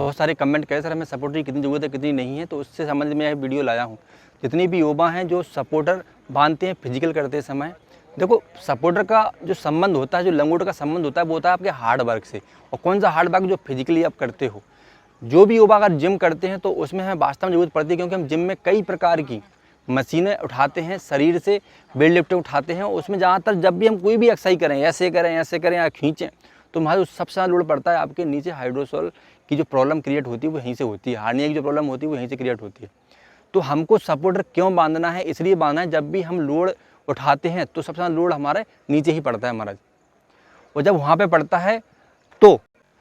बहुत सारे कमेंट करे सर हमें सपोर्टर की कितनी ज़रूरत है कितनी नहीं है, तो उससे संबंधित मैं यह वीडियो लाया हूँ। जितनी भी युवा हैं जो सपोर्टर बांधते हैं फिजिकल करते समय, देखो सपोर्टर का जो संबंध होता है, जो लंगोट का संबंध होता है, वो होता है आपके हार्ड वर्क से। और कौन सा हार्ड वर्क? जो फिजिकली आप करते हो। जो भी युवा अगर जिम करते हैं तो उसमें हमें वास्तव में ज़रूरत पड़ती है, क्योंकि हम जिम में कई प्रकार की मशीनें उठाते हैं, शरीर से वेट लिफ्टिंग उठाते हैं। उसमें ज़्यादातर जब भी हम कोई भी एक्सरसाइज करें, ऐसे करें या खींचें, तो हमारे सबसे ज़्यादा लोड पड़ता है आपके नीचे हाइड्रोसोल की जो प्रॉब्लम क्रिएट होती है वो यहीं से होती है, हार्निया की जो प्रॉब्लम होती है वो यहीं से क्रिएट होती है। तो हमको सपोर्टर क्यों बांधना है? इसलिए बांधना है जब भी हम लोड उठाते हैं तो सबसे ज़्यादा लोड हमारे नीचे ही पड़ता है महाराज। और जब वहाँ पे पड़ता है तो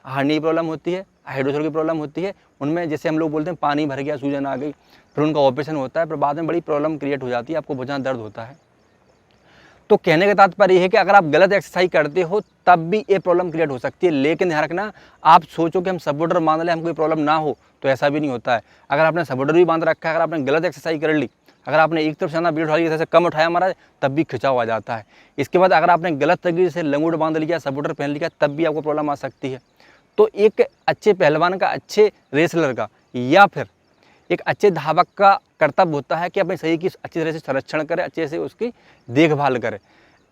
हार्निया की प्रॉब्लम होती है, हाइड्रोसोल की प्रॉब्लम होती है। उनमें जैसे हम लोग बोलते हैं पानी भर गया, सूजन आ गई, फिर उनका ऑपरेशन होता है, फिर बाद में बड़ी प्रॉब्लम क्रिएट हो जाती है, आपको बहुत ज़्यादा दर्द होता है। तो कहने का तात्पर्य है कि अगर आप गलत एक्सरसाइज करते हो तब भी ये प्रॉब्लम क्रिएट हो सकती है। लेकिन ध्यान रखना, आप सोचो कि हम सपोर्टर बांध लें, हमको कोई प्रॉब्लम ना हो, तो ऐसा भी नहीं होता है। अगर आपने सपोर्टर भी बांध रखा है, अगर आपने गलत एक्सरसाइज कर ली, अगर आपने एक तरफ से ज़्यादा वेट उठा लिया, जैसे कम उठाया हमारा, तब भी खिंचाव आ जाता है। इसके बाद अगर आपने गलत तरीके से लंगोट बांध लिया, सपोर्टर पहन लिया, तब भी आपको प्रॉब्लम आ सकती है। तो एक अच्छे पहलवान का, अच्छे रेसलर का, या फिर एक अच्छे धावक का कर्तव्य होता है कि अपने शरीर की अच्छी तरह से संरक्षण करे, अच्छे से उसकी देखभाल करे।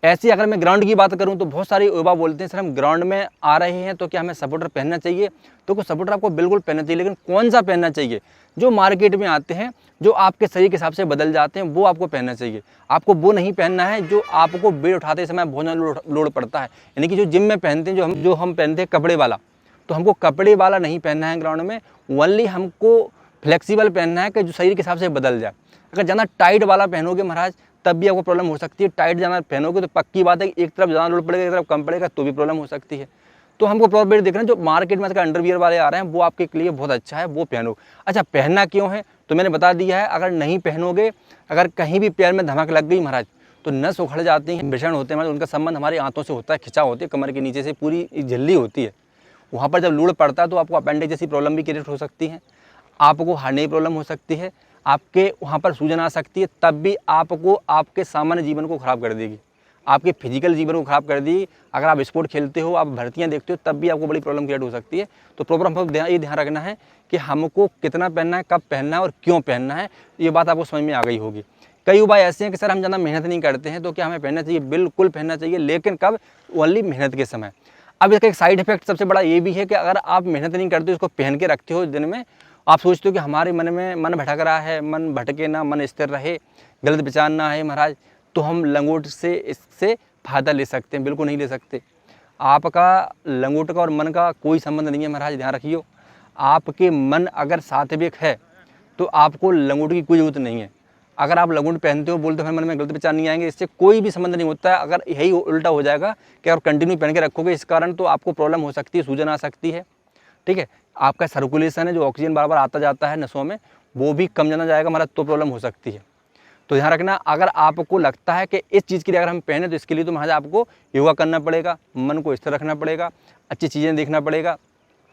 ऐसे अगर मैं ग्राउंड की बात करूं तो बहुत सारे युवा बोलते हैं सर हम ग्राउंड में आ रहे हैं तो क्या हमें सपोर्टर पहनना चाहिए? तो कुछ सपोर्टर आपको बिल्कुल पहनना चाहिए, लेकिन कौन सा पहनना चाहिए? जो मार्केट में आते हैं, जो आपके शरीर के हिसाब से बदल जाते हैं, वो आपको पहनना चाहिए। आपको वो नहीं पहनना है जो आपको वेट उठाते समय बहुत ज़्यादा लोड पड़ता है। यानी कि जो जिम में पहनते हैं, जो हम पहनते हैं कपड़े वाला, तो हमको कपड़े वाला नहीं पहनना है ग्राउंड में। ओनली हमको फ्लेक्सिबल पहनना है कि जो शरीर के हिसाब से बदल जाए। अगर ज़्यादा टाइट वाला पहनोगे महाराज, तब भी आपको प्रॉब्लम हो सकती है। टाइट ज़्यादा पहनोगे तो पक्की बात है कि एक तरफ ज़्यादा लोड पड़ेगा, एक तरफ कम पड़ेगा, तो भी प्रॉब्लम हो सकती है। तो हमको प्रॉपर देखना है, जो मार्केट में आजकल अंडरवियर वाले आ रहे हैं वो आपके लिए बहुत अच्छा है, वो पहनो। अच्छा, पहनना क्यों है तो मैंने बता दिया है। अगर नहीं पहनोगे, अगर कहीं भी पैर में धमक लग गई महाराज, तो नस उखड़ जाती है, विषण होते हैं महाराज। उनका संबंध हमारी आंतों से होता है, खिंचाव होती है, कमर के नीचे से पूरी झिल्ली होती है। वहाँ पर जब लोड पड़ता है तो आपको अपेंडिक्स जैसी प्रॉब्लम भी क्रिएट हो सकती है, आपको हार्निया की प्रॉब्लम हो सकती है, आपके वहाँ पर सूजन आ सकती है। तब भी आपको आपके सामान्य जीवन को ख़राब कर देगी, आपके फिजिकल जीवन को ख़राब कर देगी। अगर आप स्पोर्ट खेलते हो, आप भर्तियाँ देखते हो, तब भी आपको बड़ी प्रॉब्लम क्रिएट हो सकती है। तो प्रॉपर हमको ये ध्यान रखना है कि हमको कितना पहनना है, कब पहनना है और क्यों पहनना है। ये बात आपको समझ में आ गई होगी। कई युवा ऐसे हैं कि सर हम ज़्यादा मेहनत नहीं करते हैं, तो क्या हमें पहनना चाहिए? बिल्कुल पहनना चाहिए, लेकिन कब? ओनली मेहनत के समय। अब इसका एक साइड इफेक्ट सबसे बड़ा ये भी है कि अगर आप मेहनत नहीं करते, इसको पहन के रखते हो दिन में, आप सोचते हो कि हमारे मन में मन भटक रहा है, मन भटके ना, मन स्थिर रहे, गलत विचार ना आए महाराज, तो हम लंगोट से इससे फ़ायदा ले सकते हैं? बिल्कुल नहीं ले सकते। आपका लंगोट का और मन का कोई संबंध नहीं है महाराज, ध्यान रखियो। आपके मन अगर सात्विक है तो आपको लंगोट की कोई ज़रूरत नहीं है। अगर आप लंगोट पहनते हो, बोलते हो मन में गलत विचार नहीं आएंगे, इससे कोई भी संबंध नहीं होता है। अगर यही उल्टा हो जाएगा कि आप कंटिन्यू पहन के रखोगे, इस कारण तो आपको प्रॉब्लम हो सकती है, सूजन आ सकती है। ठीक है, आपका सर्कुलेशन है, जो ऑक्सीजन बार बार आता जाता है नसों में, वो भी कम जाना जाएगा महाराज, तो प्रॉब्लम हो सकती है। तो ध्यान रखना, अगर आपको लगता है कि इस चीज़ के लिए अगर हम पहने, तो इसके लिए तो महाराज आपको योगा करना पड़ेगा, मन को स्थिर रखना पड़ेगा, अच्छी चीज़ें देखना पड़ेगा,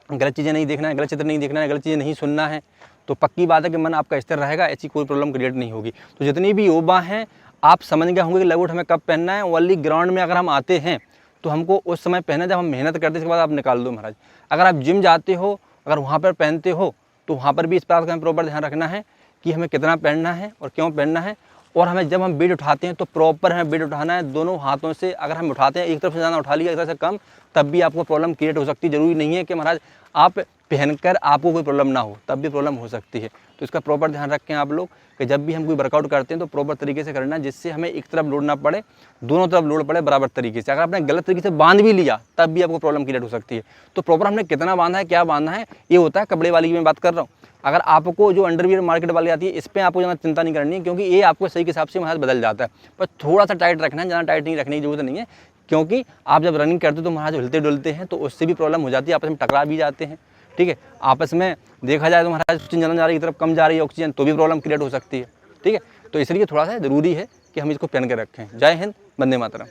गलत चीज़ें नहीं देखना है, गलत चित्र नहीं देखना है, गलत चीज़ें नहीं सुनना है। तो पक्की बात है कि मन आपका स्थिर रहेगा, ऐसी कोई प्रॉब्लम क्रिएट नहीं होगी। तो जितनी भी युवा हैं, आप समझ गए होंगे कि लंगोट हमें कब पहनना है। ओनली ग्राउंड में अगर हम आते हैं तो हमको उस समय पहना, जब हम मेहनत करते हैं, इसके बाद आप निकाल दो महाराज। अगर आप जिम जाते हो, अगर वहाँ पर पहनते हो, तो वहाँ पर भी इस बात का हमें प्रॉपर ध्यान रखना है कि हमें कितना पहनना है और क्यों पहनना है। और हमें जब हम वेट उठाते हैं तो प्रॉपर हमें वेट उठाना है दोनों हाथों से। अगर हम उठाते हैं, एक तरफ से ज़्यादा उठा लिया, एक तरफ से कम, तब भी आपको प्रॉब्लम क्रिएट हो सकती है। ज़रूरी नहीं है कि महाराज आप पहनकर आपको कोई प्रॉब्लम ना हो, तब भी प्रॉब्लम हो सकती है। तो इसका प्रॉपर ध्यान रखें आप लोग कि जब भी हम कोई वर्कआउट करते हैं तो प्रॉपर तरीके से करना, जिससे हमें एक तरफ लोड ना पड़े, दोनों तरफ लोड पड़े बराबर तरीके से। अगर आपने गलत तरीके से बांध भी लिया, तब भी आपको प्रॉब्लम क्रिएट हो सकती है। तो प्रॉपर हमने कितना बांधा है, क्या बांधा है, ये होता है। कपड़े वाली की मैं बात कर रहा हूँ। अगर आपको जो अंडरवियर मार्केट वाली आती है, इस पर आपको ज़्यादा चिंता नहीं करनी है, क्योंकि ये आपको सही के हिसाब से महाराज बदल जाता है। पर थोड़ा सा टाइट रखना है, ज़्यादा टाइट नहीं रखने की जरूरत नहीं है, क्योंकि आप जब रनिंग करते हो तो महाराज हिलते डुलते हैं, तो उससे भी प्रॉब्लम हो जाती है, आपस में टकरा भी जाते हैं। ठीक है, आपस में देखा जाए तो महाराज ऑक्सीजन ज़्यादा जा रही है, तरफ कम जा रही है ऑक्सीजन, तो भी प्रॉब्लम क्रिएट हो सकती है। ठीक है, तो इसलिए थोड़ा सा ज़रूरी है कि हम इसको पहन के रखें। जय हिंद, वंदे मातरम।